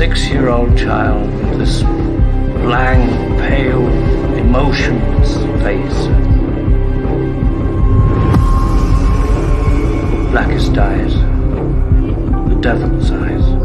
6-year-old child with this blank, pale, emotionless face. Blackest eyes, the devil's eyes.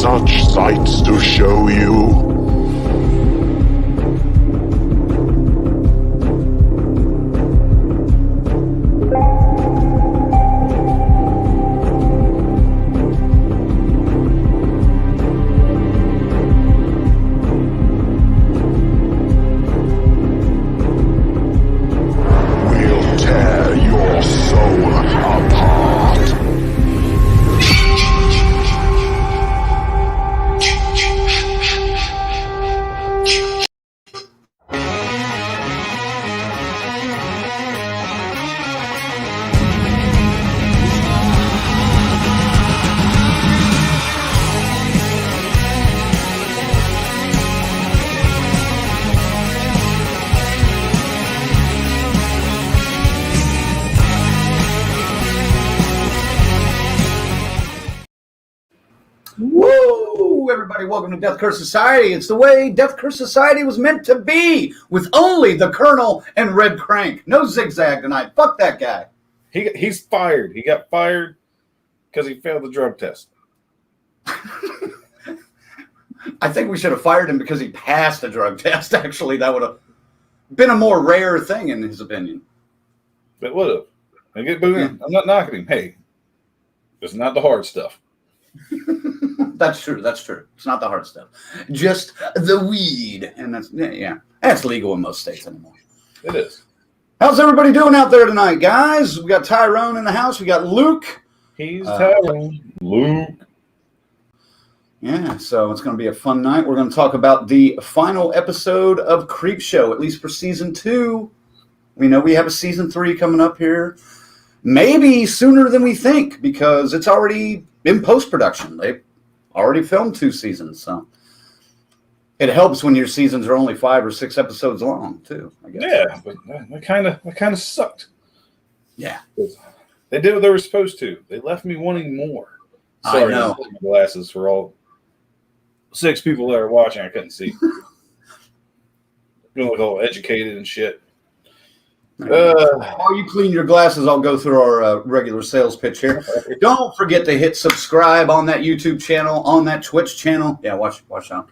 Such sights to show you. We'll tear your soul apart. Woo! Everybody, welcome to Death Curse Society. It's the way Death Curse Society was meant to be, with only the Colonel and Red Crank. No zigzag tonight. Fuck that guy. He's fired. He got fired because he failed the drug test. I think we should have fired him because he passed the drug test. Actually, that would have been a more rare thing in his opinion. It would have. I'm not knocking him. Hey, it's not the hard stuff. That's true. That's true. It's not the hard stuff. Just the weed. And that's legal in most states anymore. It is. How's everybody doing out there tonight, guys? We got Tyrone in the house. We got Luke. He's Tyrone. Luke. Yeah, so it's going to be a fun night. We're going to talk about the final episode of Creepshow, at least for season 2. We know we have a season 3 coming up here. Maybe sooner than we think, because it's already in post-production. They've already filmed 2 seasons, so it helps when your seasons are only 5 or 6 episodes long, too, I guess. Yeah, but that kind of sucked. Yeah. They did what they were supposed to. They left me wanting more. Sorry, I know. My glasses for all 6 people that are watching. I couldn't see. You look all educated and shit. While you clean your glasses, I'll go through our regular sales pitch here. Don't forget to hit subscribe on that YouTube channel, on that Twitch channel. Yeah, watch out.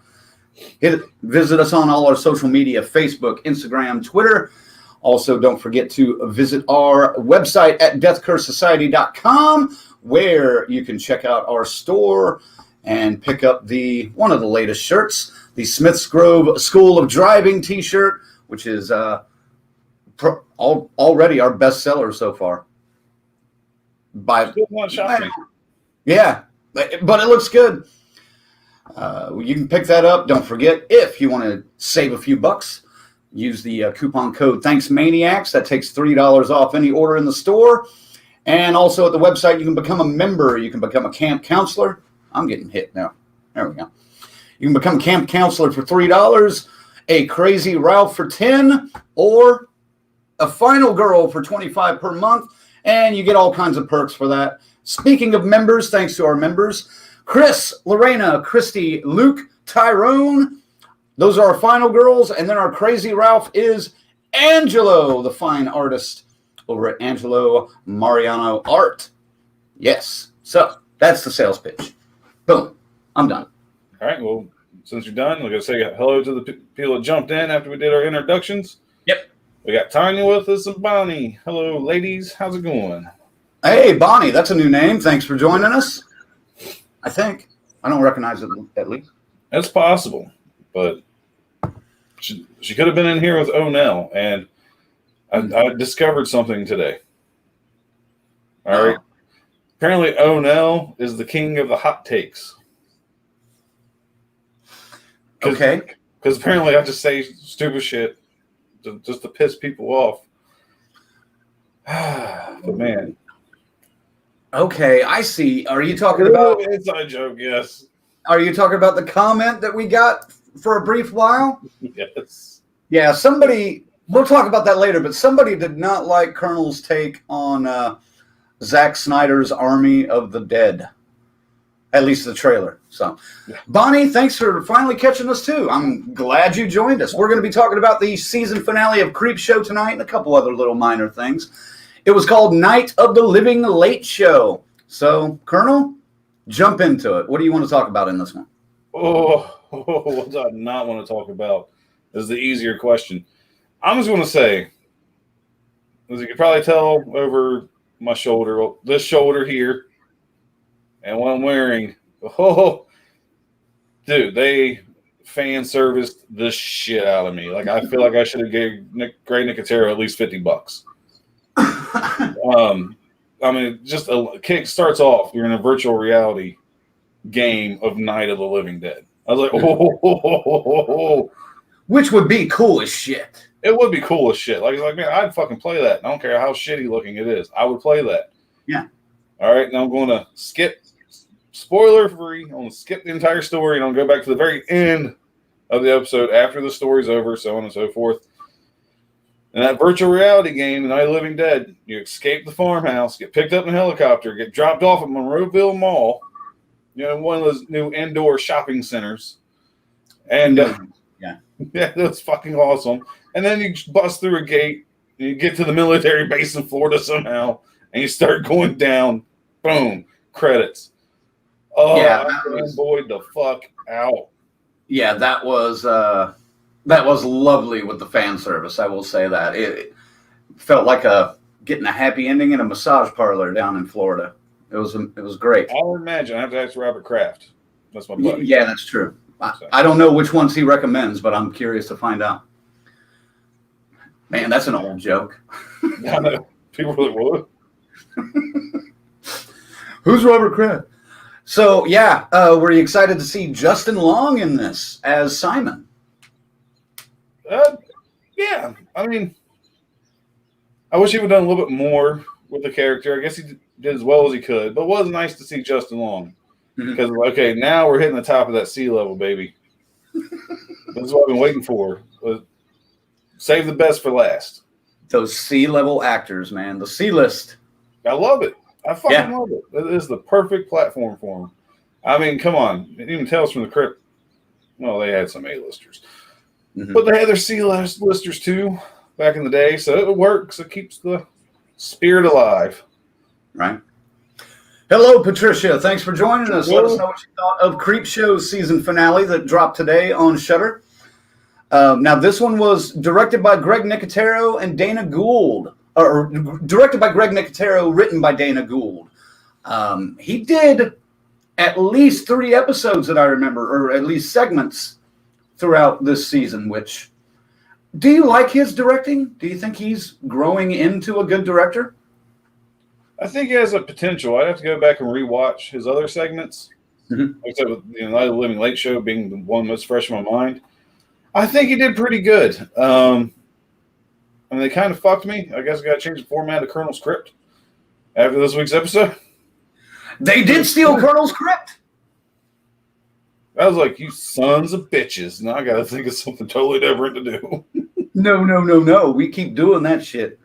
Visit us on all our social media, Facebook, Instagram, Twitter. Also, don't forget to visit our website at deathcursesociety.com, where you can check out our store and pick up one of the latest shirts, the Smiths Grove School of Driving t-shirt, which is already our best seller so far. Still not shopping. Yeah, but it looks good. You can pick that up. Don't forget, if you want to save a few bucks, use the coupon code ThanksManiacs. That takes $3 off any order in the store. And also at the website, you can become a member. You can become a camp counselor. I'm getting hit now. There we go. You can become a camp counselor for $3, a Crazy Ralph for $10, or a final girl for $25 per month, and you get all kinds of perks for that. Speaking of members, thanks to our members, Chris, Lorena, Christy, Luke, Tyrone. Those are our final girls. And then our crazy Ralph is Angelo, the fine artist over at Angelo Mariano Art. Yes. So that's the sales pitch. Boom. I'm done. All right. Well, since you're done, we're going to say hello to the people that jumped in after we did our introductions. Yep. We got Tanya with us and Bonnie. Hello, ladies. How's it going? Hey, Bonnie. That's a new name. Thanks for joining us. I think. I don't recognize it at least. It's possible, but she could have been in here with Onell, and I discovered something today. All right. Apparently, Onell is the king of the hot takes. Okay. Because apparently I just say stupid shit just to piss people off. But man. Okay, I see. Are you talking about inside joke? Yes. Are you talking about the comment that we got for a brief while? Yes. Yeah, somebody. We'll talk about that later. But somebody did not like Colonel's take on Zack Snyder's Army of the Dead. At least the trailer. So, Bonnie, thanks for finally catching us too. I'm glad you joined us. We're going to be talking about the season finale of Creepshow tonight and a couple other little minor things. It was called Night of the Living Late Show. So, Colonel, jump into it. What do you want to talk about in this one? What do I not want to talk about is the easier question. I'm just going to say, as you can probably tell over my shoulder, well, this shoulder here, and what I'm wearing, dude, they fan serviced the shit out of me. Like, I feel like I should have gave Greg Nicotero at least $50. I mean, just a kick starts off. You're in a virtual reality game of Night of the Living Dead. I was like, which would be cool as shit. It would be cool as shit. Like, man, I'd fucking play that. I don't care how shitty looking it is. I would play that. Yeah. All right, now I'm going to skip. Spoiler free. I'm going to skip the entire story and I'll go back to the very end of the episode after the story's over, so on and so forth. In that virtual reality game, Night of the Living Dead, you escape the farmhouse, get picked up in a helicopter, get dropped off at Monroeville Mall, one of those new indoor shopping centers. And yeah, that's fucking awesome. And then you bust through a gate, and you get to the military base in Florida somehow, and you start going down. Boom, credits. Oh, yeah, I fanboyed the fuck out. Yeah, that was lovely with the fan service. I will say that it felt like getting a happy ending in a massage parlor down in Florida. It was great. I would imagine. I have to ask Robert Kraft. That's my buddy. Yeah, that's true. I don't know which ones he recommends, but I'm curious to find out. Man, that's an old joke. I know. People really would. Who's Robert Kraft? So, yeah, were you excited to see Justin Long in this as Simon? Yeah. I mean, I wish he would have done a little bit more with the character. I guess he did as well as he could, but it was nice to see Justin Long. Because, okay, now we're hitting the top of that sea level, baby. This is what I've been waiting for. Save the best for last. Those sea-level actors, man. The C-list. I love it. I fucking love it. It is the perfect platform for them. I mean, come on. Even Tales from the Crypt. Well, they had some A-listers. Mm-hmm. But they had their C-listers too back in the day. So it works. It keeps the spirit alive. Right. Hello, Patricia. Thanks for joining us. Let us know what you thought of Creepshow's season finale that dropped today on Shudder. Now, this one was directed by Greg Nicotero and Dana Gould. Or directed by Greg Nicotero, written by Dana Gould. He did at least 3 episodes that I remember, or at least segments throughout this season, which... Do you like his directing? Do you think he's growing into a good director? I think he has a potential. I'd have to go back and rewatch his other segments. Mm-hmm. Except with Night of the Living Late Show being the one most fresh in my mind. I think he did pretty good. I mean, they kind of fucked me. I guess I got to change the format of Colonel's Crypt after this week's episode. They did steal Colonel's Crypt. I was like, you sons of bitches. Now I got to think of something totally different to do. No. We keep doing that shit.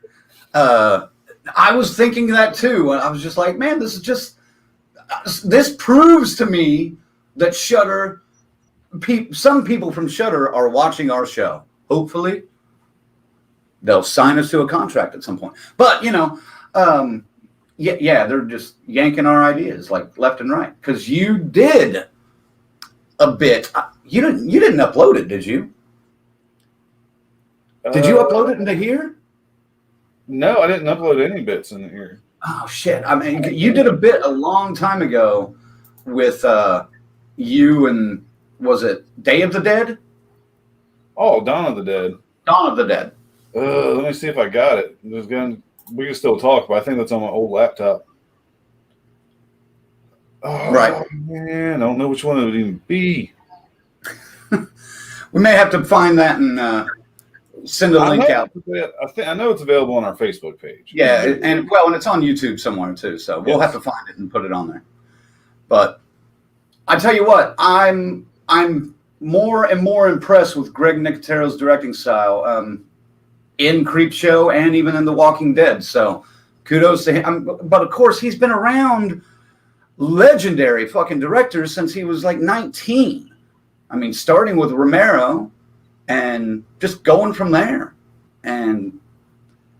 I was thinking that too. I was just like, man, this proves to me that Shudder, some people from Shudder are watching our show. Hopefully, they'll sign us to a contract at some point. But they're just yanking our ideas like left and right. Because you did a bit. You didn't upload it, did you? Did you upload it into here? No, I didn't upload any bits in here. Oh shit! I mean, you did a bit a long time ago with you and was it Day of the Dead? Oh, Dawn of the Dead. Dawn of the Dead. Let me see if I got it. We can still talk, but I think that's on my old laptop. Oh, right. Man, I don't know which one it would even be. We may have to find that and send a link out. I know it's available on our Facebook page. Yeah, and it's on YouTube somewhere too. So we'll have to find it and put it on there. But I tell you what, I'm more and more impressed with Greg Nicotero's directing style in Creepshow and even in The Walking Dead. So kudos to him. But of course, he's been around legendary fucking directors since he was like 19. I mean, starting with Romero and just going from there. And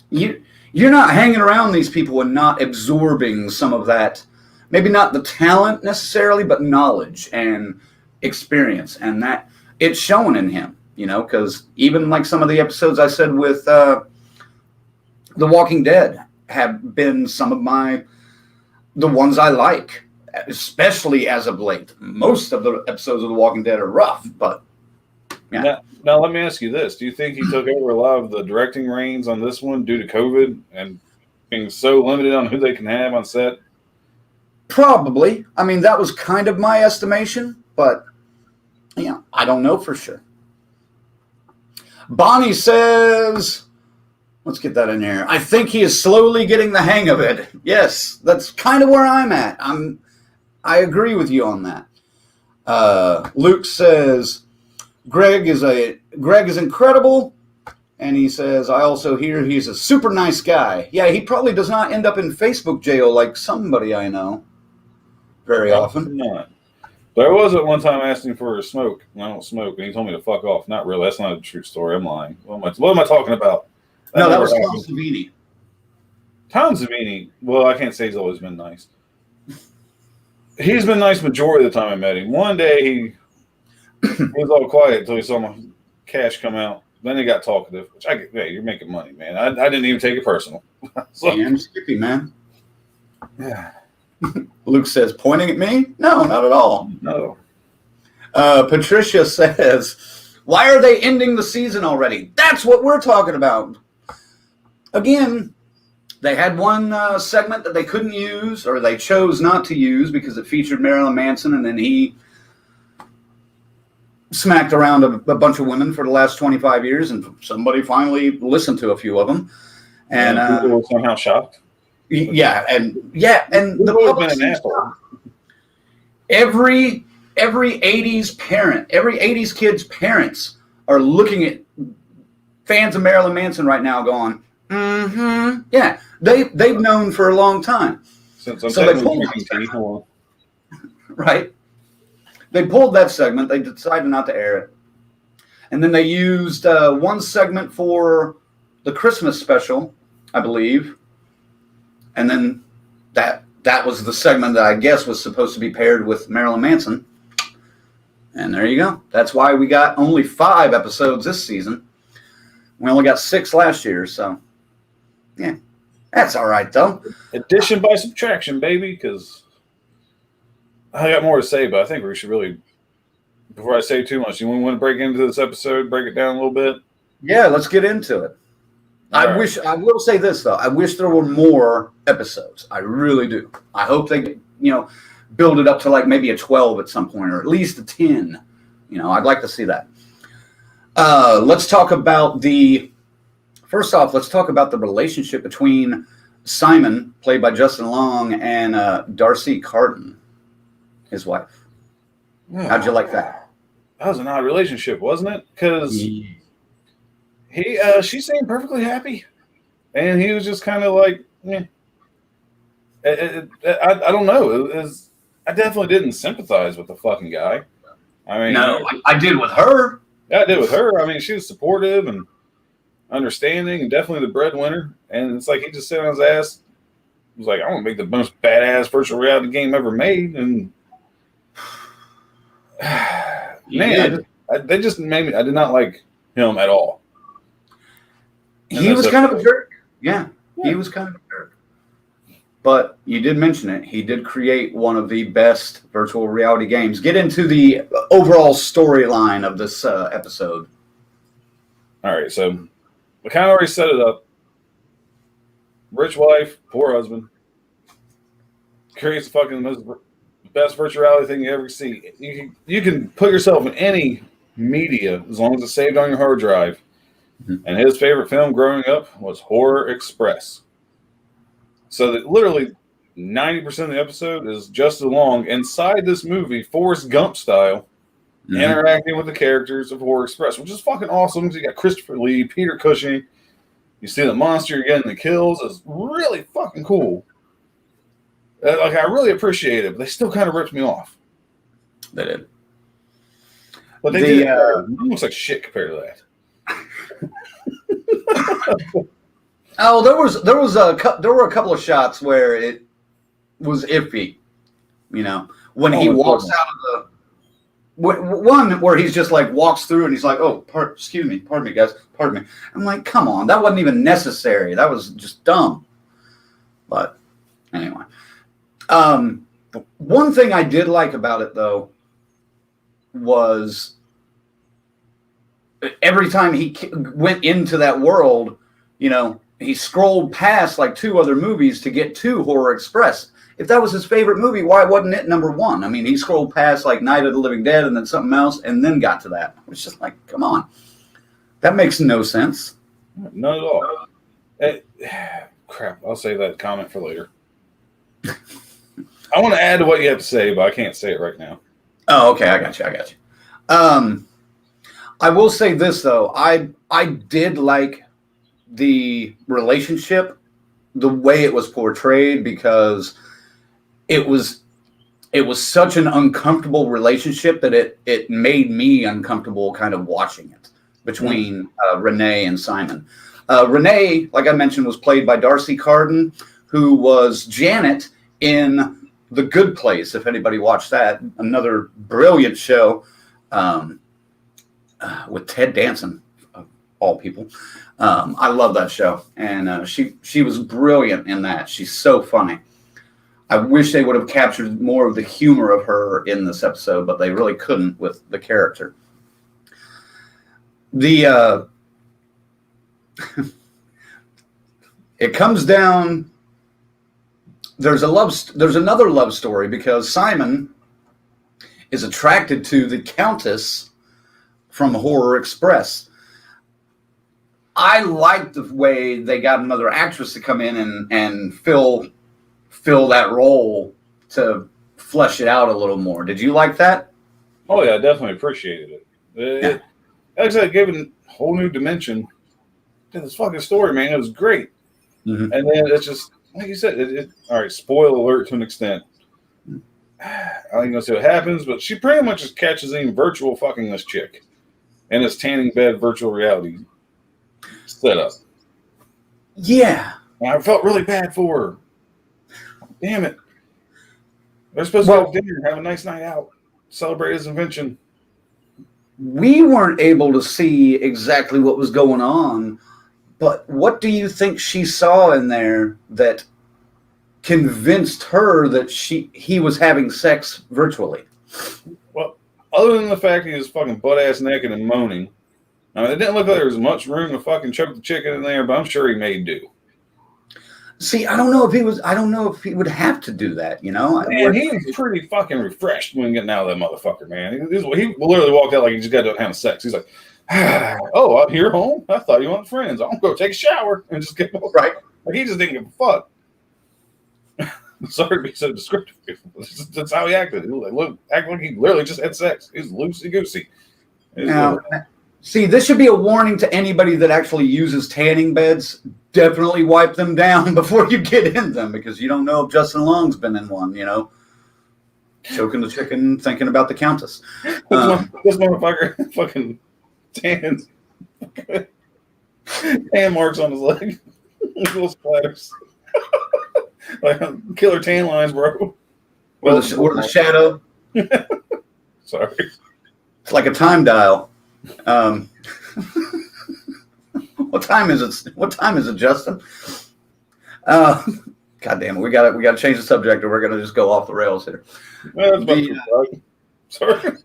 you're not hanging around these people and not absorbing some of that, maybe not the talent necessarily, but knowledge and experience. And that it's shown in him, because even like some of the episodes I said with The Walking Dead have been some of the ones I like, especially as of late. Most of the episodes of The Walking Dead are rough, but yeah. Now let me ask you this. Do you think he took over a lot of the directing reins on this one due to COVID and being so limited on who they can have on set? Probably. I mean, that was kind of my estimation, but I don't know for sure. Bonnie says, let's get that in here. I think he is slowly getting the hang of it. Yes, that's kind of where I'm at. I agree with you on that. Luke says, Greg is incredible, and he says, I also hear he's a super nice guy. Yeah, he probably does not end up in Facebook jail like somebody I know very often. Not. There was at one time asking for a smoke. I don't smoke, and he told me to fuck off. Not really. That's not a true story. I'm lying. What am I talking about? That was Tom Savini. Tom Savini. Well, I can't say he's always been nice. He's been nice majority of the time I met him. One day he was all quiet until he saw my cash come out. Then he got talkative, which hey, you're making money, man. I didn't even take it personal. So, damn Skippy, man. Yeah. Luke says, pointing at me? No, not at all. No. Patricia says, why are they ending the season already? That's what we're talking about. Again, they had one segment that they couldn't use, or they chose not to use because it featured Marilyn Manson, and then he smacked around a bunch of women for the last 25 years, and somebody finally listened to a few of them. And people were somehow shocked. Yeah, and the public been an asshole. Every 80s parent, every 80s kid's parents are looking at fans of Marilyn Manson right now going, mm-hmm. Yeah, they've known for a long time. Since I'm right? They pulled that segment. They decided not to air it. And then they used one segment for the Christmas special, I believe. And then that was the segment that I guess was supposed to be paired with Marilyn Manson. And there you go. That's why we got only 5 episodes this season. We only got 6 last year, so yeah. That's all right, though. Addition by subtraction, baby, because I got more to say, but I think we should really, before I say too much, you want to break into this episode, break it down a little bit? Yeah, let's get into it. I will say this, though. I wish there were more episodes. I really do. I hope they, build it up to like maybe a 12 at some point, or at least a 10. I'd like to see that. Let's talk about first off, let's talk about the relationship between Simon, played by Justin Long, and Darcy Carden, his wife. How'd you like that? That was an odd relationship, wasn't it? Because She seemed perfectly happy, and he was just kind of like, eh. I don't know. I definitely didn't sympathize with the fucking guy. I mean, No, I did with her. yeah, I did with her. I mean, she was supportive and understanding, and definitely the breadwinner. And it's like he just sat on his ass. He was like, I want to make the most badass virtual reality game ever made, and man, they just made me. I did not like him at all. He was kind of a jerk. Yeah, he was kind of a jerk. But you did mention it. He did create one of the best virtual reality games. Get into the overall storyline of this episode. All right, so we kind of already set it up. Rich wife, poor husband. Creates the fucking best virtual reality thing you ever see. You can put yourself in any media as long as it's saved on your hard drive. Mm-hmm. And his favorite film growing up was Horror Express. So that literally 90% of the episode is just along inside this movie, Forrest Gump style, interacting with the characters of Horror Express, which is fucking awesome. You got Christopher Lee, Peter Cushing. You see the monster, you're getting the kills. It's really fucking cool. Like, I really appreciate it, but they still kind of ripped me off. They did. But they did almost like shit compared to that. Oh, there were a couple of shots where it was iffy. You know, when he walks out of the one where he's just like walks through and he's like, "Oh, excuse me, pardon me, guys, pardon me." I'm like, "Come on, that wasn't even necessary. That was just dumb." But anyway, one thing I did like about it though was every time he went into that world, you know, he scrolled past like 2 other movies to get to Horror Express. If that was his favorite movie, why wasn't it number 1? I mean, he scrolled past like Night of the Living Dead and then something else and then got to that. It's just like, come on. That makes no sense. Not at all. Crap, I'll save that comment for later. I want to add to what you have to say, but I can't say it right now. Oh, okay. I got you. I will say this, though. I did like the relationship, the way it was portrayed, because it was such an uncomfortable relationship that it made me uncomfortable kind of watching it between Renee and Simon. Renee, like I mentioned, was played by Darcy Carden, who was Janet in The Good Place, if anybody watched that. Another brilliant show with Ted Danson, of all people. I love that show, and she was brilliant in that. She's so funny. I wish they would have captured more of the humor of her in this episode, but they really couldn't with the character. It comes down. There's another love story because Simon is attracted to the Countess from Horror Express. I like the way they got another actress to come in and fill that role to flesh it out a little more. Did you like that? Oh yeah, I definitely appreciated it. Like I said, it gave it a whole new dimension to this fucking story, man. It was great. Mm-hmm. And then it's just like you said. All right, spoiler alert to an extent. I ain't gonna say what happens, but she pretty much just catches him virtual fucking this chick in this tanning bed virtual reality setup. Yeah, and I felt really bad for her. Damn it! They're supposed to go to dinner, have a nice night out, celebrate his invention. We weren't able to see exactly what was going on, but what do you think she saw in there that convinced her that he was having sex virtually? Well, other than the fact he was fucking butt-ass naked and moaning, I mean, it didn't look like there was much room to fucking choke the chicken in there, but I'm sure he made do. See, I don't know if he would have to do that, you know? Man, he was pretty fucking refreshed when getting out of that motherfucker, man. He literally walked out like he just got done having sex. He's like, oh, I'm here home? I thought you wanted friends. I'm going to go take a shower and just get over. Right. Like, he just didn't give a fuck. Sorry to be so descriptive. That's how he acted. He acted like he literally just had sex. He was loosey-goosey. Now, See, this should be a warning to anybody that actually uses tanning beds. Definitely wipe them down before you get in them, because you don't know if Justin Long's been in one, Choking the chicken, thinking about the Countess. This motherfucker fucking tans. Tan marks on his leg. Little splatters. Like killer tan lines, bro. Or the shadow. Sorry. It's like a time dial. What time is it? What time is it, Justin? God damn it! We got to change the subject, or we're gonna just go off the rails here. Well, sorry.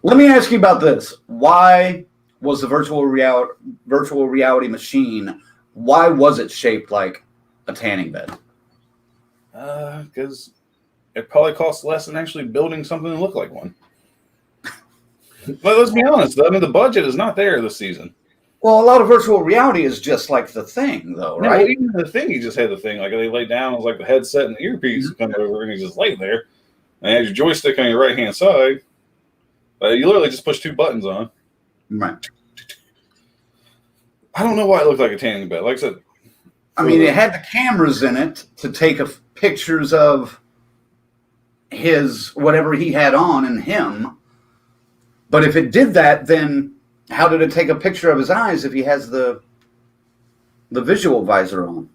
Let me ask you about this. Why was the virtual reality machine? Why was it shaped like a tanning bed? Because it probably costs less than actually building something to look like one. But let's be honest, though. I mean, the budget is not there this season. Well, a lot of virtual reality is just like the thing, though, right? No, even the thing, he just had the thing. Like, they laid down, it was like the headset and the earpiece come over, and he just laid there. And you had your joystick on your right-hand side. You literally just push two buttons on. Right. I don't know why it looked like a tanning bed. Like I said, I mean, it had the cameras in it to take pictures of his, whatever he had on and him. But if it did that, then how did it take a picture of his eyes if he has the visual visor on?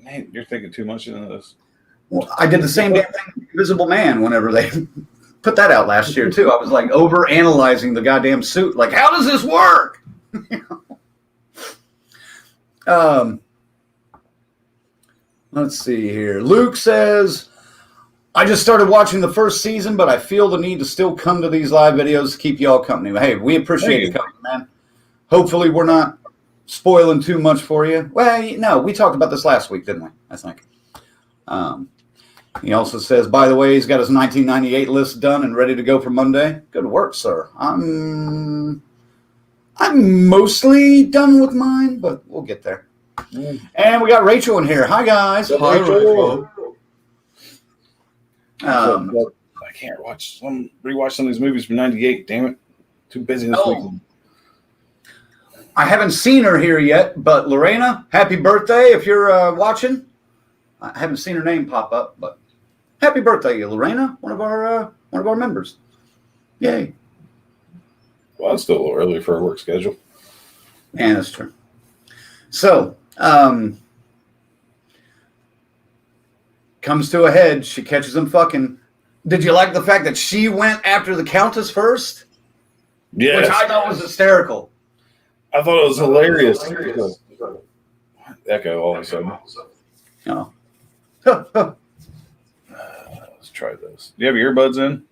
man, you're thinking too much into this. Well, I did the same damn thing with Invisible Man whenever they put that out last year, too. I was like over analyzing the goddamn suit. Like, how does this work? Let's see here. Luke says, I just started watching the first season, but I feel the need to still come to these live videos to keep y'all company. Hey, we appreciate you coming, man. Hopefully we're not spoiling too much for you. Well, no, we talked about this last week, didn't we? I think. He also says, by the way, he's got his 1998 list done and ready to go for Monday. Good work, sir. I'm mostly done with mine, but we'll get there. And we got Rachel in here. Hi, guys. Hi, Rachel. I can't rewatch some of these movies from '98. Damn it, too busy this week. I haven't seen her here yet, but Lorena, happy birthday if you're watching. I haven't seen her name pop up, but happy birthday, Lorena, one of our members. Yay! Well, it's still a little early for a work schedule. Yeah, that's true. So, comes to a head. She catches him fucking. Did you like the fact that she went after the Countess first? Yeah, which I thought was hysterical. I thought it was hilarious. Echo all of a sudden. Oh. Let's try this. Do you have your earbuds in?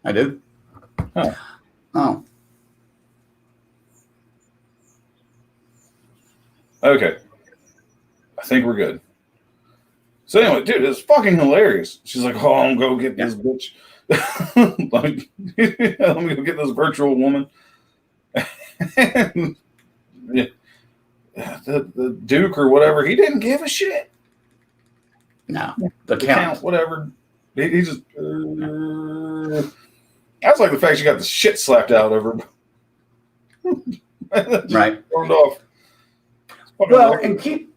I do. Oh. Okay. I think we're good. So anyway, dude, it's fucking hilarious. She's like, oh, I'm going to go get this bitch. Let me go get this virtual woman. And, yeah, the Duke or whatever, he didn't give a shit. No, the Count, whatever. He just. That's like the fact she got the shit slapped out of her. Right. Turned off. Well, and keep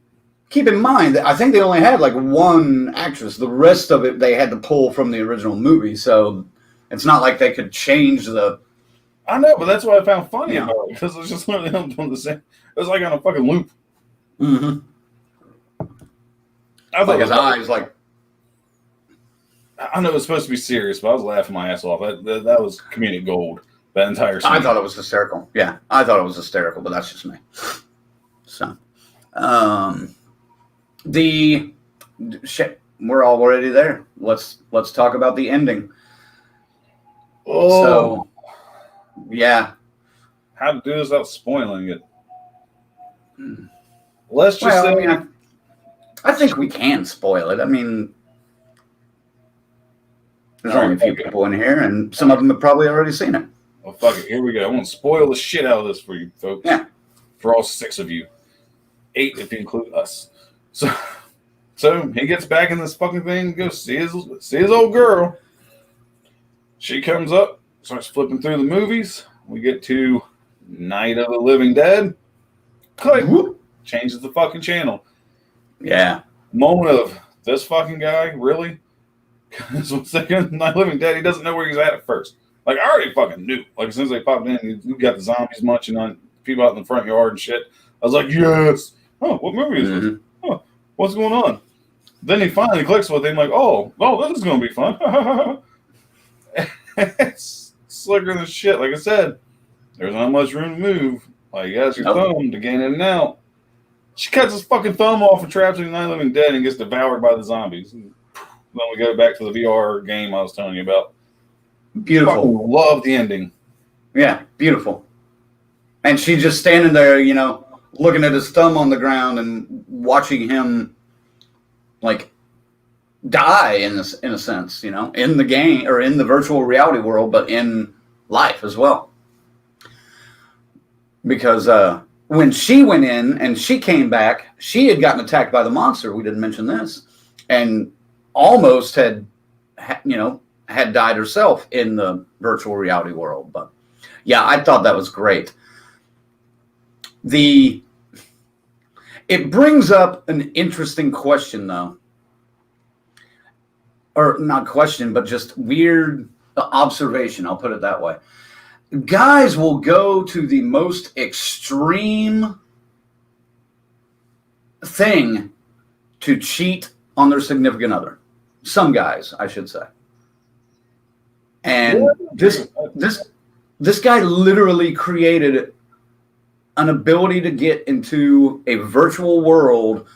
in mind that I think they only had like one actress. The rest of it they had to pull from the original movie, so it's not like they could change the. I know, but that's what I found funny about it, because it was just literally them doing the same. It was like on a fucking loop. Mm-hmm. I thought his eyes like. I know it was supposed to be serious, but I was laughing my ass off. That was comedic gold. That entire scene. I thought it was hysterical. Yeah, I thought it was hysterical, but that's just me. So, we're already there. Let's talk about the ending. Oh, so, yeah. How to do this without spoiling it? Let's just say. I mean, I think we can spoil it. I mean, there's only a few people in here, and some of them have probably already seen it. Well, fuck it. Here we go. I want to spoil the shit out of this for you, folks. Yeah. For all 6 of you. 8 if you include us. So he gets back in this fucking thing, goes see his old girl. She comes up, starts flipping through the movies. We get to Night of the Living Dead. Click. Whoop. Changes the fucking channel. Yeah. Moment of this fucking guy, really? Because when second Night of the Living Dead, he doesn't know where he's at first. Like, I already fucking knew. Like, as soon as they popped in, you got the zombies munching on people out in the front yard and shit. I was like, yes. Oh, what movie is this? Oh, what's going on? Then he finally clicks with him, like, oh, this is going to be fun. It's slicker than shit. Like I said, there's not much room to move. Like, you got your thumb to gain in and out. She cuts his fucking thumb off and traps him in Night of the Living Dead and gets devoured by the zombies. And then we go back to the VR game I was telling you about. Beautiful. Love the ending. Yeah, beautiful. And she just standing there, you know, looking at his thumb on the ground and watching him, like, die in a sense, you know, in the game or in the virtual reality world, but in life as well. Because when she went in and she came back, she had gotten attacked by the monster. We didn't mention this, and almost had died herself in the virtual reality world. But yeah, I thought that was great. It brings up an interesting question, though. Or not question, but just weird observation. I'll put it that way. Guys will go to the most extreme thing to cheat on their significant other. Some guys, I should say. And this guy literally created an ability to get into a virtual world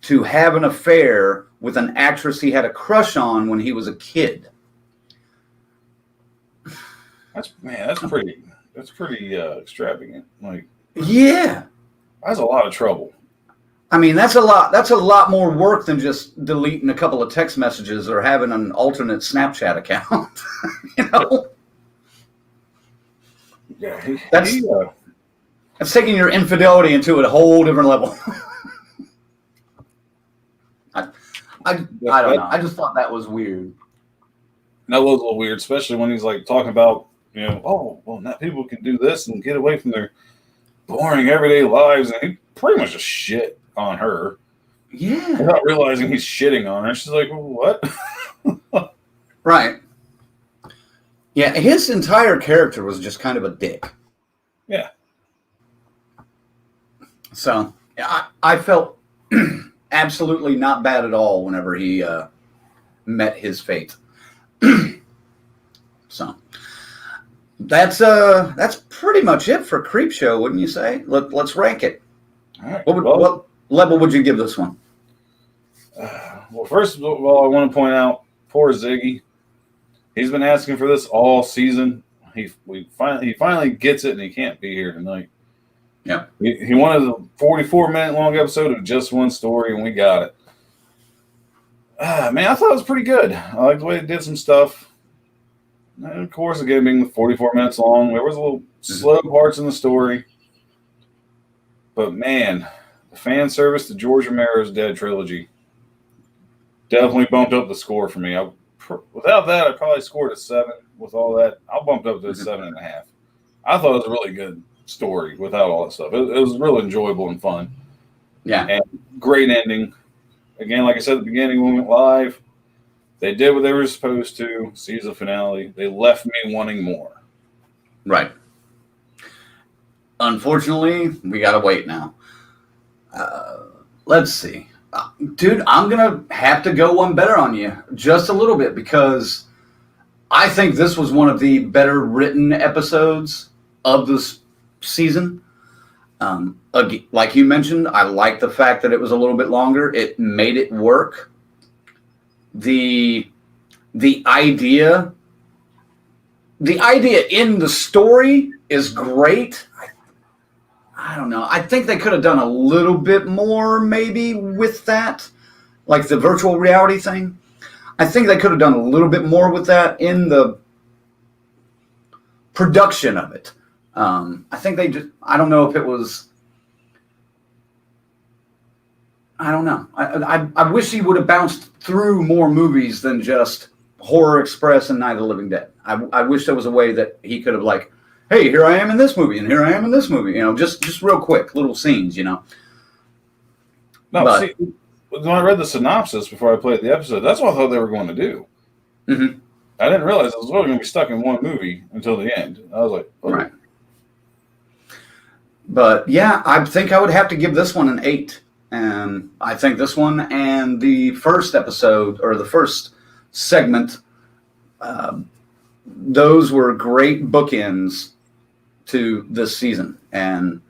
to have an affair with an actress he had a crush on when he was a kid. That's pretty extravagant. Like, yeah, that's a lot of trouble. I mean, that's a lot more work than just deleting a couple of text messages or having an alternate Snapchat account. You know, Yeah, that's taking your infidelity into a whole different level. I don't know. I just thought that was weird. That was a little weird, especially when he's like talking about, you know, oh, well, now people can do this and get away from their boring everyday lives, and he pretty much just shit on her. Yeah. Without realizing he's shitting on her. She's like, well, what? Right. Yeah, his entire character was just kind of a dick. Yeah. So I felt absolutely not bad at all whenever he met his fate. So that's pretty much it for Creepshow, wouldn't you say? Let's rank it. All right. What level would you give this one? Well, first of all, I want to point out poor Ziggy. He's been asking for this all season. He finally gets it, and he can't be here tonight. Yeah. He wanted a 44-minute long episode of just one story, and we got it. Man, I thought it was pretty good. I liked the way it did some stuff. And of course, again, being 44 minutes long, there was a little slow parts in the story. But man, the fan service to George Romero's Dead trilogy definitely bumped up the score for me. Without that, I probably scored a 7. With all that, I bumped up to a 7.5. I thought it was a really good story without all that stuff. It was real enjoyable and fun. Yeah. And great ending. Again, like I said at the beginning when we went live, they did what they were supposed to. Season finale. They left me wanting more. Right. Unfortunately, we got to wait now. Let's see. Dude, I'm going to have to go one better on you just a little bit because I think this was one of the better written episodes of this season. Like you mentioned, I like the fact that it was a little bit longer. It made it work. The idea in the story is great. I don't know. I think they could have done a little bit more maybe with that, like the virtual reality thing. I think they could have done a little bit more with that in the production of it. I think I don't know if it was, I don't know. I wish he would have bounced through more movies than just Horror Express and Night of the Living Dead. I wish there was a way that he could have like, hey, here I am in this movie, and here I am in this movie. Just real quick, little scenes. No, But- see, when I read the synopsis before I played the episode, that's what I thought they were going to do. Mhm. I didn't realize it was really going to be stuck in one movie until the end. I was like, oh. Right. But yeah, I think I would have to give this one an 8. And I think this one and the first episode or the first segment, those were great bookends to this season. And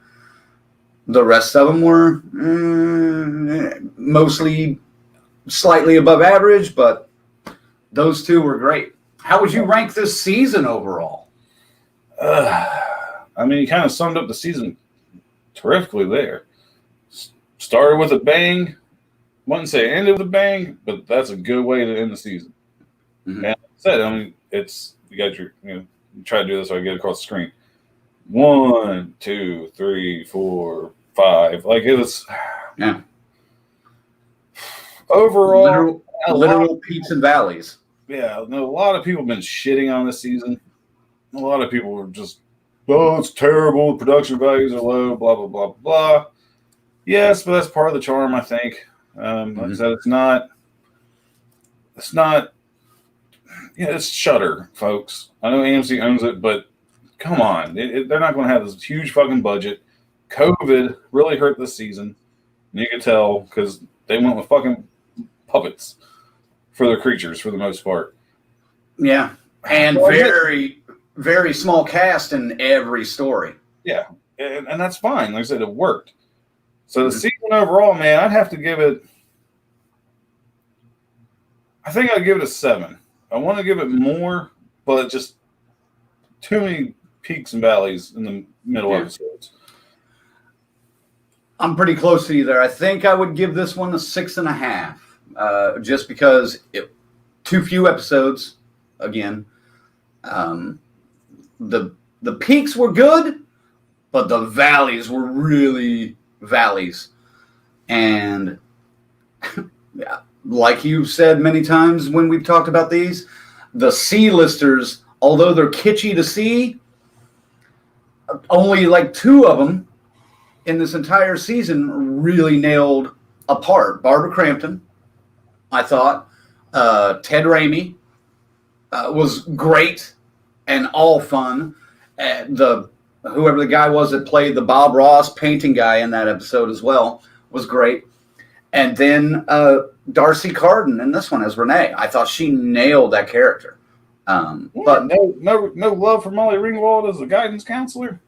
the rest of them were mostly slightly above average, but those two were great. How would you rank this season overall? I mean, you kind of summed up the season terrifically there. Started with a bang. Wouldn't say ended with a bang, but that's a good way to end the season. Mhm. And like I said, I mean, it's you got your you try to do this so I get across the screen. 1, 2, 3, 4, 5. Like it was. Yeah. Overall, Literal peaks and valleys. yeah, no, a lot of people have been shitting on this season. A lot of people were just, oh, it's terrible. Production values are low. Blah blah blah blah. Yes, but that's part of the charm, I think. Like I said, it's not. Yeah, it's Shudder, folks. I know AMC owns it, but come on, they're not going to have this huge fucking budget. COVID really hurt this season. And you can tell because they went with fucking puppets for their creatures for the most part. Yeah. And Well, very, very small cast in every story. Yeah, and that's fine. Like I said, it worked. So the season overall, man, I'd have to give it. I think I'd give it a 7. I want to give it more, but just too many peaks and valleys in the middle episodes. I'm pretty close to you there. I think I would give this one a 6.5, just because too few episodes. Again, the peaks were good, but the valleys were really valleys, and yeah, like you've said many times when we've talked about these, the C-listers, although they're kitschy to see, only like 2 of them in this entire season really nailed apart. Barbara Crampton, I thought. Ted Raimi was great and all fun. Whoever the guy was that played the Bob Ross painting guy in that episode as well was great. And then Darcy Carden in this one as Renee. I thought she nailed that character. But no love for Molly Ringwald as a guidance counselor.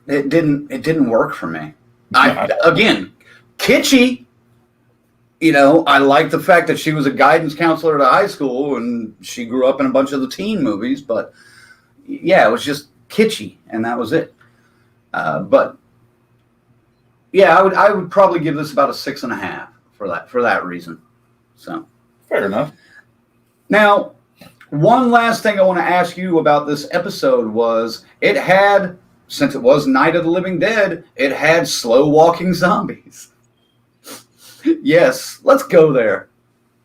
it didn't work for me. Again, kitschy. I like the fact that she was a guidance counselor at a high school and she grew up in a bunch of the teen movies, but yeah, it was just kitschy and that was it. But yeah, I would probably give this about a 6.5 for that reason. So Fair enough. now, one last thing I want to ask you about this episode was it had, since it was Night of the Living Dead, it had slow walking zombies. Yes, let's go there.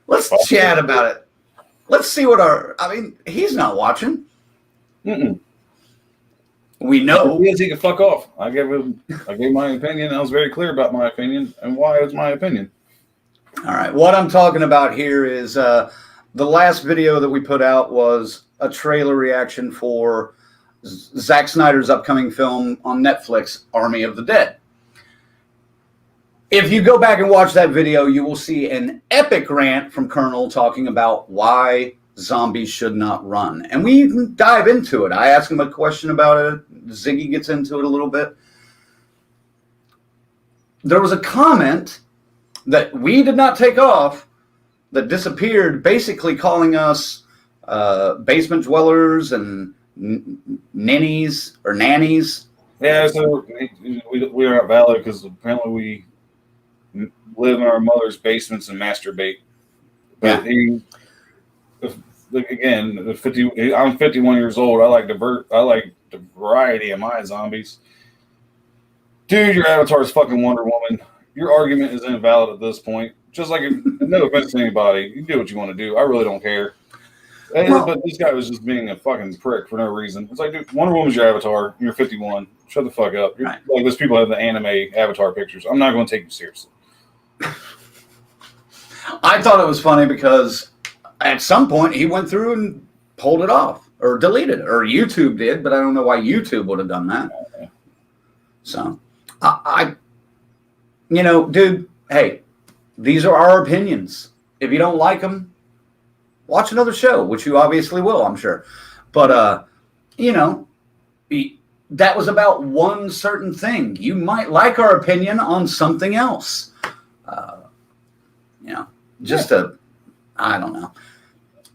Let's chat about it. Let's see what he's not watching. Mm-mm. We know. He can fuck off. I gave my opinion. I was very clear about my opinion and why it's my opinion. All right. What I'm talking about here is the last video that we put out was a trailer reaction for Zack Snyder's upcoming film on Netflix, Army of the Dead. If you go back and watch that video, you will see an epic rant from Colonel talking about why zombies should not run. And we can dive into it. I ask him a question about it. Ziggy gets into it a little bit. There was a comment that we did not take off that disappeared, basically calling us basement dwellers and nannies. Yeah, so we are not valid because apparently we live in our mother's basements and masturbate. But I'm 51 years old. I like the variety of my zombies. Dude, your avatar is fucking Wonder Woman. Your argument is invalid at this point. Just like, no offense to anybody, you do what you want to do. I really don't care. But this guy was just being a fucking prick for no reason. It's like, dude, Wonder Woman's your avatar. You're 51. Shut the fuck up. Right. Like, those people have the anime avatar pictures. I'm not going to take you seriously. I thought it was funny because at some point he went through and pulled it off or deleted it, or YouTube did, but I don't know why YouTube would have done that. Okay. So, dude, hey, these are our opinions. If you don't like them, watch another show, which you obviously will, I'm sure. But, that was about one certain thing. You might like our opinion on something else. I don't know.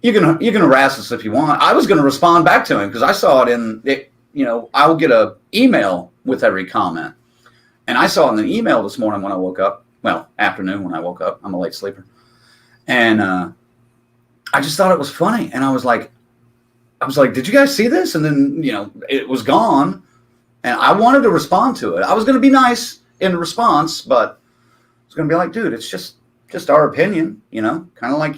You can harass us if you want. I was going to respond back to him because I saw it in it. I will get an email with every comment, and I saw it in an email this morning when I woke up. Well, afternoon when I woke up. I'm a late sleeper, and I just thought it was funny, and I was like, did you guys see this? And then it was gone, and I wanted to respond to it. I was going to be nice in response, but I was going to be like, dude, it's just our opinion, kind of like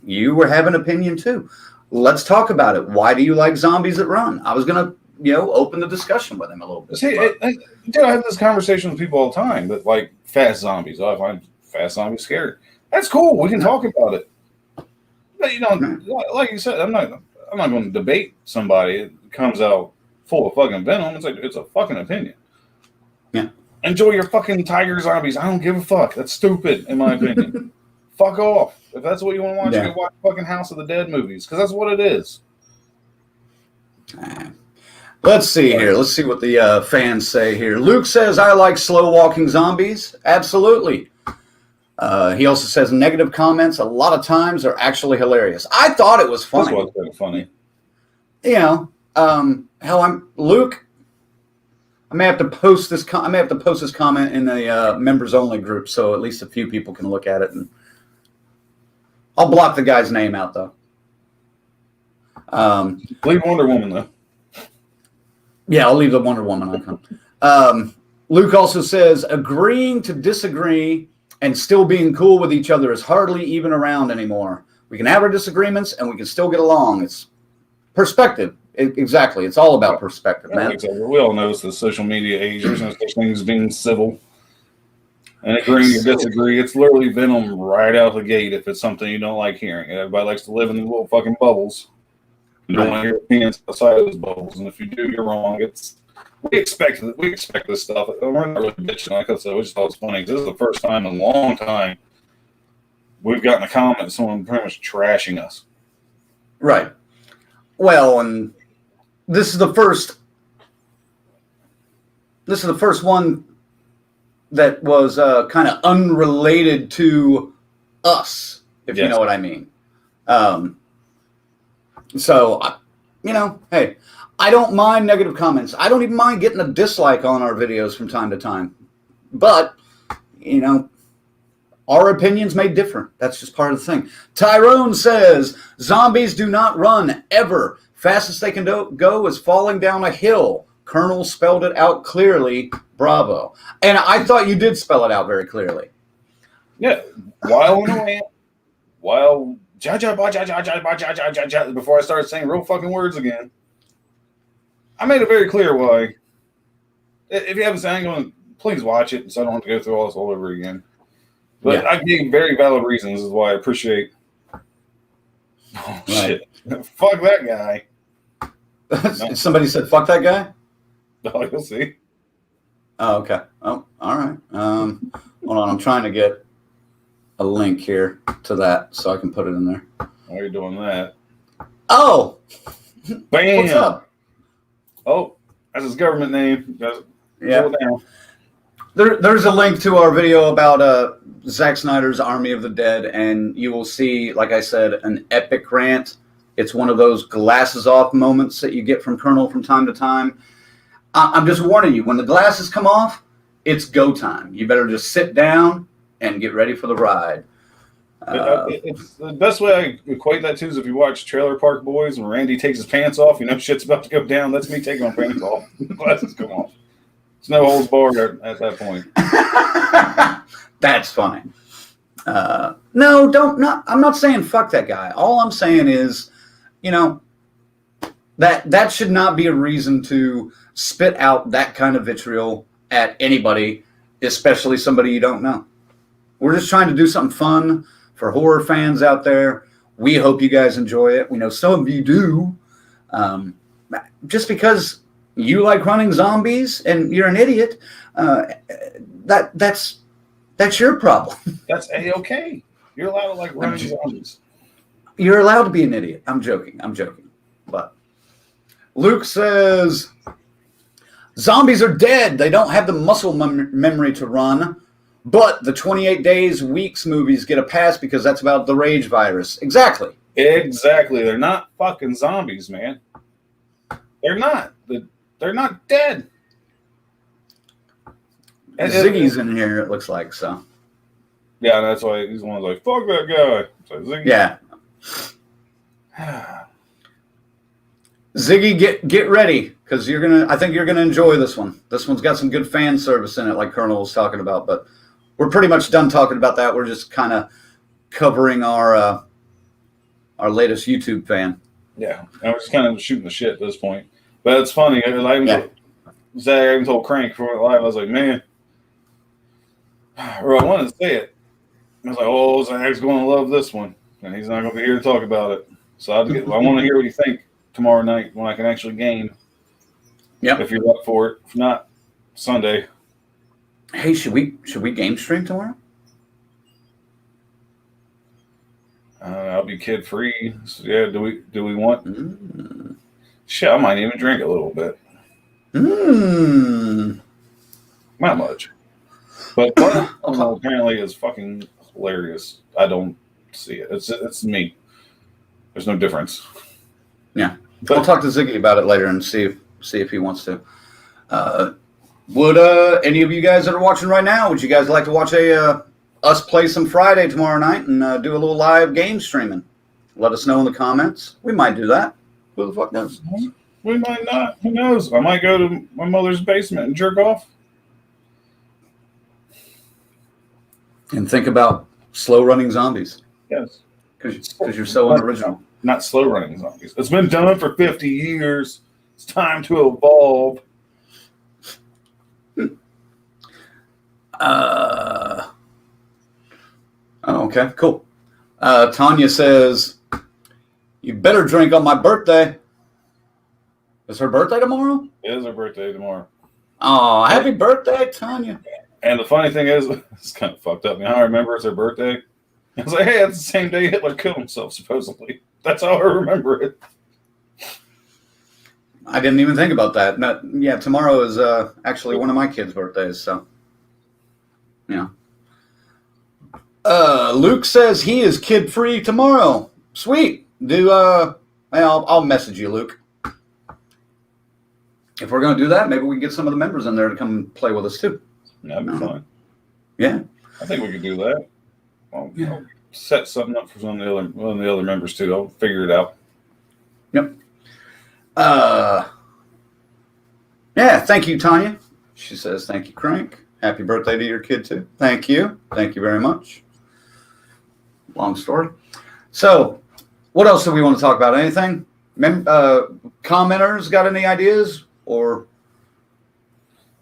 you were having an opinion too. Let's talk about it. Why do you like zombies that run? I was going to, open the discussion with him a little bit. See, I have this conversation with people all the time that like fast zombies. Oh, I find fast zombies scary. That's cool. We can talk about it. But, like you said, I'm not going to debate somebody that comes out full of fucking venom. It's like, it's a fucking opinion. Yeah. Enjoy your fucking tiger zombies. I don't give a fuck. That's stupid, in my opinion. Fuck off. If that's what you want to watch, you can watch fucking House of the Dead movies, because that's what it is. Let's see here. Let's see what the fans say here. Luke says, I like slow-walking zombies. Absolutely. He also says negative comments a lot of times are actually hilarious. I thought it was funny. This was pretty funny. Luke, I may have to post this. I may have to post this comment in the members only group, so at least a few people can look at it. And I'll block the guy's name out though. Leave Wonder Woman though. Yeah, I'll leave the Wonder Woman icon. Luke also says agreeing to disagree and still being cool with each other is hardly even around anymore. We can have our disagreements and we can still get along. It's perspective. Exactly. It's all about perspective, man. Exactly. We all know it's the social media age. There's no such thing as being civil and agreeing to disagree. It's literally venom right out the gate if it's something you don't like hearing. Everybody likes to live in these little fucking bubbles. You don't want to hear opinions outside of those bubbles. And if you do, you're wrong. We expect this stuff. We're not really bitching like I said. We just thought it was funny because this is the first time in a long time we've gotten a comment someone pretty much trashing us. Right. Well, and this is the first one that was kind of unrelated to us, if you know what I mean. So, hey, I don't mind negative comments. I don't even mind getting a dislike on our videos from time to time. But, our opinions may differ. That's just part of the thing. Tyrone says, zombies do not run, ever. Fastest they can go is falling down a hill. Colonel spelled it out clearly. Bravo. And I thought you did spell it out very clearly. Yeah. While on a rant, while before I started saying real fucking words again, I made it very clear why. If you haven't seen it, I'm going to please watch it so I don't have to go through all this all over again. But I gave very valid reasons is why I appreciate. Oh, shit. Fuck that guy. No. Somebody said, fuck that guy? Oh, you'll see. Oh, okay. Oh, all right. Hold on. I'm trying to get a link here to that so I can put it in there. Why are you doing that? Oh! Bam! What's up? Oh, that's his government name. Yeah. There's a link to our video about Zack Snyder's Army of the Dead, and you will see, like I said, an epic rant. It's one of those glasses off moments that you get from Colonel from time to time. I'm just warning you, when the glasses come off, it's go time. You better just sit down and get ready for the ride. It's the best way I equate that to is if you watch Trailer Park Boys and Randy takes his pants off, shit's about to go down. That's me taking my pants off. The glasses come off. There's no holds barred at that point. That's funny. No, I'm not saying fuck that guy. All I'm saying is, you know, that should not be a reason to spit out that kind of vitriol at anybody, especially somebody you don't know. We're just trying to do something fun for horror fans out there. We hope you guys enjoy it. We know some of you do. Just because you like running zombies and you're an idiot, that's your problem. That's A-okay. You're allowed to like running zombies. You're allowed to be an idiot. I'm joking. But Luke says, zombies are dead. They don't have the muscle memory to run. But the 28 days, weeks movies get a pass because that's about the rage virus. Exactly. They're not fucking zombies, man. They're not. They're not dead. And Ziggy's in here, it looks like, so. Yeah, that's why he's the one like, fuck that guy. So Ziggy. Yeah. Ziggy, get ready, because I think you're gonna enjoy this one. This one's got some good fan service in it, like Colonel was talking about, but we're pretty much done talking about that. We're just kind of covering our latest YouTube fan. Yeah, I was just kind of shooting the shit at this point. But it's funny. I even told Crank before it live, I was like, man, or I wanted to say it. I was like, oh, Zach's going to love this one, and he's not going to be here to talk about it. So I want to hear what you think tomorrow night when I can actually game. Yeah. If you're up for it. If not, Sunday. Hey, should we game stream tomorrow? I'll be kid free. So yeah, do we want? Shit, I might even drink a little bit. Not much, but apparently it's fucking hilarious. I don't see it. It's me. There's no difference. Yeah, but I'll talk to Ziggy about it later and see if he wants to. Would any of you guys that are watching right now, would you guys like to watch us play some Friday tomorrow night and do a little live game streaming? Let us know in the comments. We might do that. Who the fuck knows? We might not. Who knows? I might go to my mother's basement and jerk off. And think about slow-running zombies. Yes. Because you're so unoriginal. Not slow-running zombies. It's been done for 50 years. It's time to evolve. Okay, cool. Tanya says, you better drink on my birthday. Is her birthday tomorrow? It is her birthday tomorrow. Oh, happy birthday, Tanya. And the funny thing is, it's kind of fucked up. I remember it's her birthday. I was like, hey, that's the same day Hitler killed himself, supposedly. That's how I remember it. I didn't even think about that. Yeah, tomorrow is actually one of my kids' birthdays, so. Yeah. Luke says he is kid-free tomorrow. Sweet. I'll message you, Luke. If we're going to do that, maybe we can get some of the members in there to come play with us, too. That'd be fun. Yeah. I think we could do that. I'll set something up for one of the other members, too. I'll figure it out. Yep. Yeah, thank you, Tanya. She says, thank you, Crank. Happy birthday to your kid, too. Thank you. Thank you very much. Long story. So, what else do we want to talk about? Anything? Commenters got any ideas? Or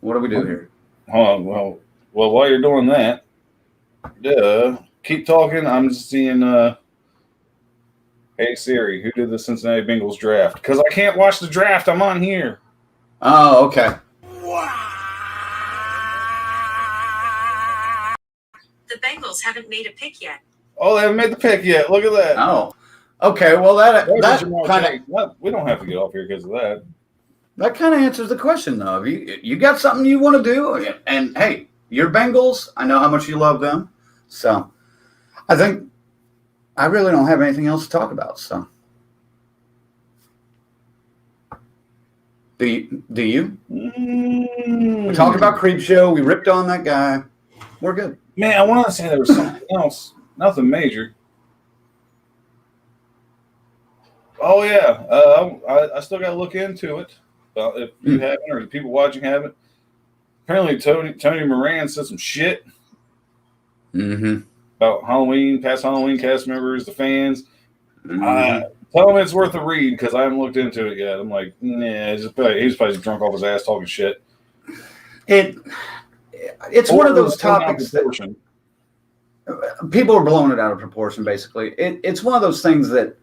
what do we do here? Well, while you're doing that, keep talking. I'm just seeing, hey, Siri, who did the Cincinnati Bengals draft? Because I can't watch the draft. I'm on here. Oh, okay. The Bengals haven't made a pick yet. Oh, they haven't made the pick yet. Look at that. Oh, okay. Well, that kind of we don't have to get off here because of that. That kind of answers the question, though. If you got something you want to do, and hey, your Bengals, I know how much you love them, so I think I really don't have anything else to talk about. So, do you? We talked about Creepshow. We ripped on that guy. We're good. Man, I want to say there was something else. Nothing major. Oh yeah, I still got to look into it. If you haven't, or the people watching haven't, apparently Tony Moran said some shit about Halloween, past Halloween cast members, the fans. Tell him it's worth a read because I haven't looked into it yet. I'm like, nah, he's probably drunk off his ass talking shit. It's one of those topics that proportion. people are blowing it out of proportion. Basically, it's one of those things that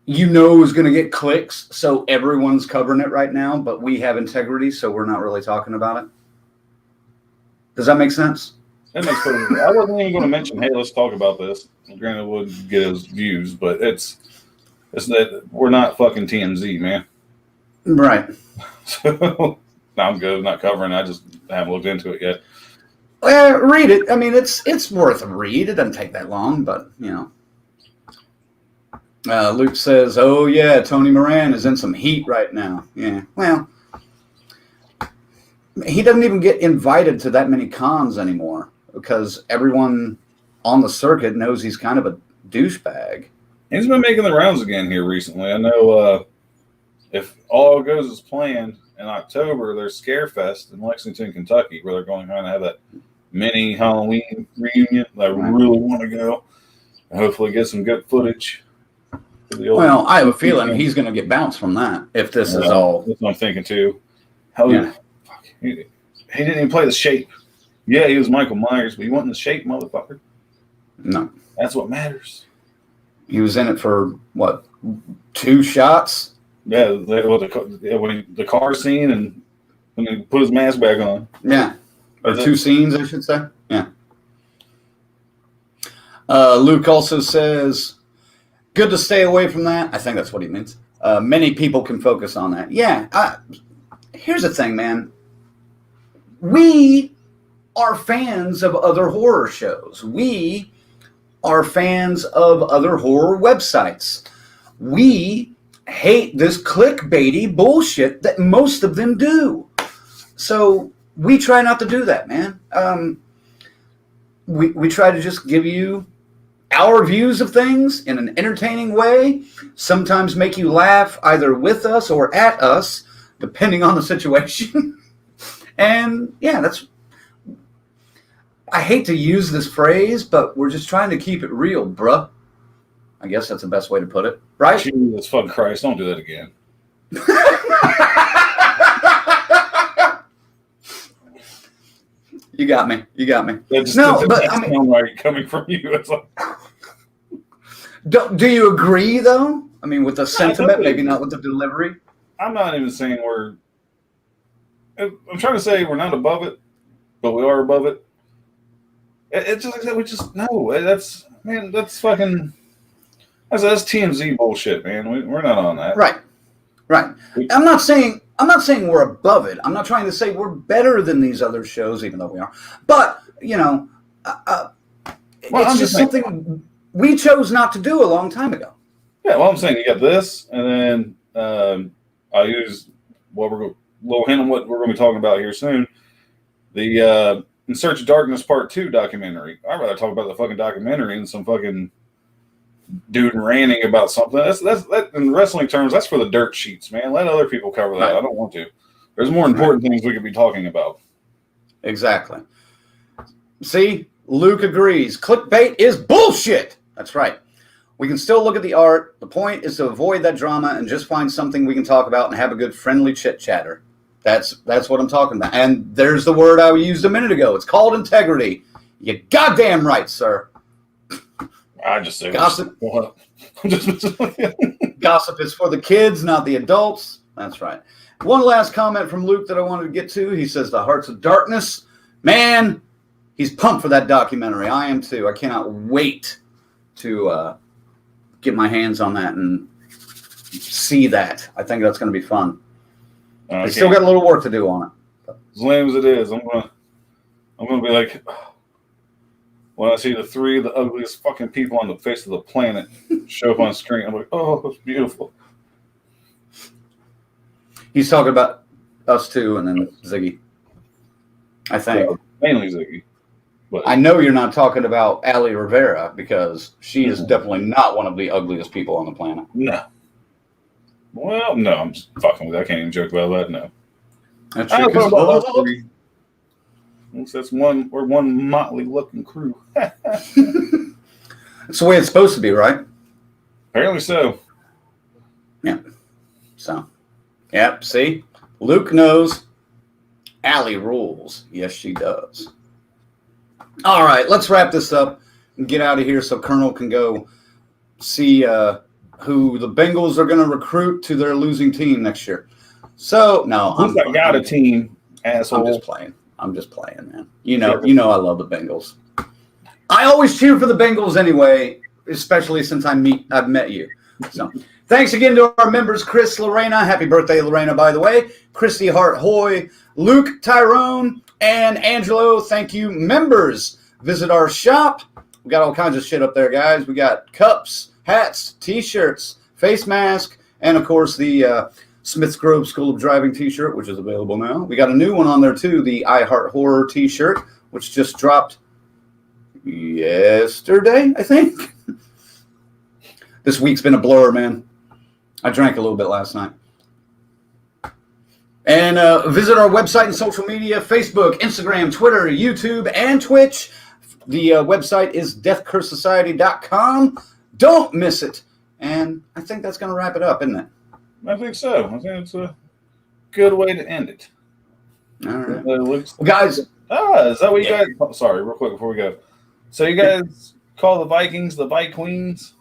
is going to get clicks, so everyone's covering it right now. But we have integrity, so we're not really talking about it. Does that make sense? That makes perfect sense. I wasn't even going to mention, hey, let's talk about this. Granted, it would get his views, but it's that we're not fucking TMZ, man. Right. So I'm good. Not covering. I just haven't looked into it yet. Well, read it. I mean, it's worth a read. It doesn't take that long, but Luke says, "Oh yeah, Tony Moran is in some heat right now." Yeah. Well, he doesn't even get invited to that many cons anymore because everyone on the circuit knows he's kind of a douchebag. He's been making the rounds again here recently. I know if all goes as planned, in October there's Scarefest in Lexington, Kentucky, where they're going to kind of have that mini Halloween reunion. I really want to go and hopefully get some good footage. Well, I have a feeling he's going to get bounced from that if this is all. That's what I'm thinking too. He didn't even play the Shape. Yeah, he was Michael Myers, but he wasn't the Shape, motherfucker. No. That's what matters. He was in it for, what, 2 shots? Yeah, the car scene and when he put his mask back on. Yeah. Or 2 scenes, I should say. Yeah. Luke also says, good to stay away from that. I think that's what he means. Many people can focus on that. Yeah. Here's the thing, man. We are fans of other horror shows. We are fans of other horror websites. We hate this clickbaity bullshit that most of them do. So we try not to do that, man. We try to just give you our views of things in an entertaining way, sometimes make you laugh either with us or at us, depending on the situation. And yeah, I hate to use this phrase, but we're just trying to keep it real, bruh. I guess that's the best way to put it, right? Jesus fucking Christ, don't do that again. You got me. But I mean, right coming from you. It's like, do you agree, though? I mean, with the sentiment, maybe not with the delivery. I'm not even saying I'm trying to say we're not above it, but we are above it. It's just like that. We just no. That's fucking. That's TMZ bullshit, man. We're not on that. Right. I'm not saying we're above it. I'm not trying to say we're better than these other shows, even though we are. But it's just something we chose not to do a long time ago. Yeah, well, I'm saying you got this, and then I'll use little hint on what we're going to be talking about here soon. The In Search of Darkness Part 2 documentary. I'd rather talk about the fucking documentary than some fucking dude ranting about something. That in wrestling terms, that's for the dirt sheets, man. Let other people cover that. Right. I don't want to. There's more important things we could be talking about. Exactly. See, Luke agrees. Clickbait is bullshit. That's right. We can still look at the art. The point is to avoid that drama and just find something we can talk about and have a good friendly chit-chatter. That's what I'm talking about. And there's the word I used a minute ago. It's called integrity. You goddamn right, sir. I just say gossip. Gossip is for the kids, not the adults. That's right. One last comment from Luke that I wanted to get to. He says, The Hearts of Darkness. Man, he's pumped for that documentary. I am too. I cannot wait to get my hands on that and see that. I think that's going to be fun. I still got a little work to do on it. As lame as it is, I'm gonna be like, when I see the 3 of the ugliest fucking people on the face of the planet show up on screen, I'm like, oh, it's beautiful. He's talking about us too, and then Ziggy. I think. Well, mainly Ziggy. But I know you're not talking about Ali Rivera because she is definitely not one of the ugliest people on the planet. No. Well, no, I'm just fucking with that. I can't even joke about that. No. That's true. We're one motley looking crew. That's the way it's supposed to be, right? Apparently so. Yeah. So, yep. See, Luke knows. Allie rules. Yes, she does. All right, let's wrap this up and get out of here so Colonel can go see who the Bengals are going to recruit to their losing team next year. So, no, I got a team, asshole. I'm just playing, man. You know I love the Bengals. I always cheer for the Bengals anyway, especially since I've met you. So, thanks again to our members, Chris, Lorena. Happy birthday, Lorena, by the way. Christy Hart Hoy, Luke, Tyrone, and Angelo. Thank you, members. Visit our shop. We got all kinds of shit up there, guys. We got cups, hats, T-shirts, face mask, and, of course, the Smiths Grove School of Driving T-shirt, which is available now. We got a new one on there, too, the I Heart Horror T-shirt, which just dropped yesterday, I think. This week's been a blur, man. I drank a little bit last night. And visit our website and social media, Facebook, Instagram, Twitter, YouTube, and Twitch. The website is deathcursesociety.com. Don't miss it. And I think that's going to wrap it up, isn't it? I think so. I think it's a good way to end it. All right. Well, guys. Is that what you guys... Oh, sorry, real quick before we go. So you guys call the Vikings the Vikings?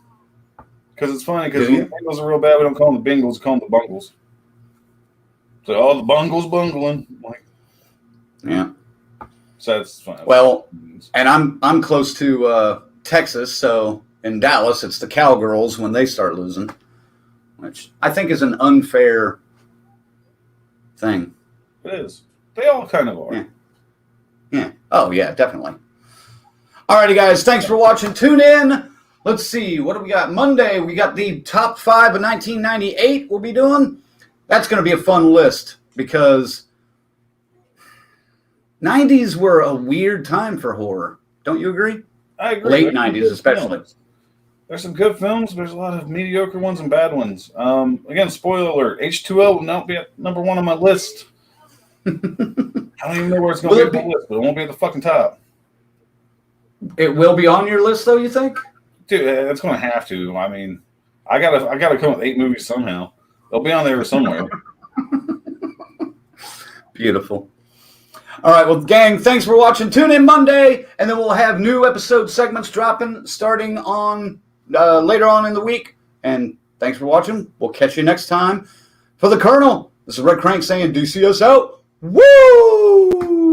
Because it's funny, because the Bengals are real bad. We don't call them the Bengals, we call them the Bungles. So all the Bungles bungling. Like, yeah. So that's fine. Well, and I'm close to Texas, so in Dallas, it's the Cowgirls when they start losing, which I think is an unfair thing. It is. They all kind of are. Yeah. Yeah. Oh, yeah, definitely. All righty, guys. Thanks for watching. Tune in. Let's see. What do we got? Monday, we got the top 5 of 1998 we'll be doing. That's going to be a fun list because 90s were a weird time for horror. Don't you agree? I agree. Late 90s especially. Films. There's some good films. There's a lot of mediocre ones and bad ones. Again, spoiler alert. H2O will not be at number 1 on my list. I don't even know where it's going to be on the list, but it won't be at the fucking top. It will be on your list, though, you think? Dude, it's going to have to. I mean, I gotta come with 8 movies somehow. They'll be on there somewhere. Beautiful. All right, well, gang, thanks for watching. Tune in Monday, and then we'll have new episode segments dropping starting on later on in the week. And thanks for watching. We'll catch you next time. For the Colonel, this is Red Crank saying, do see us out. Woo!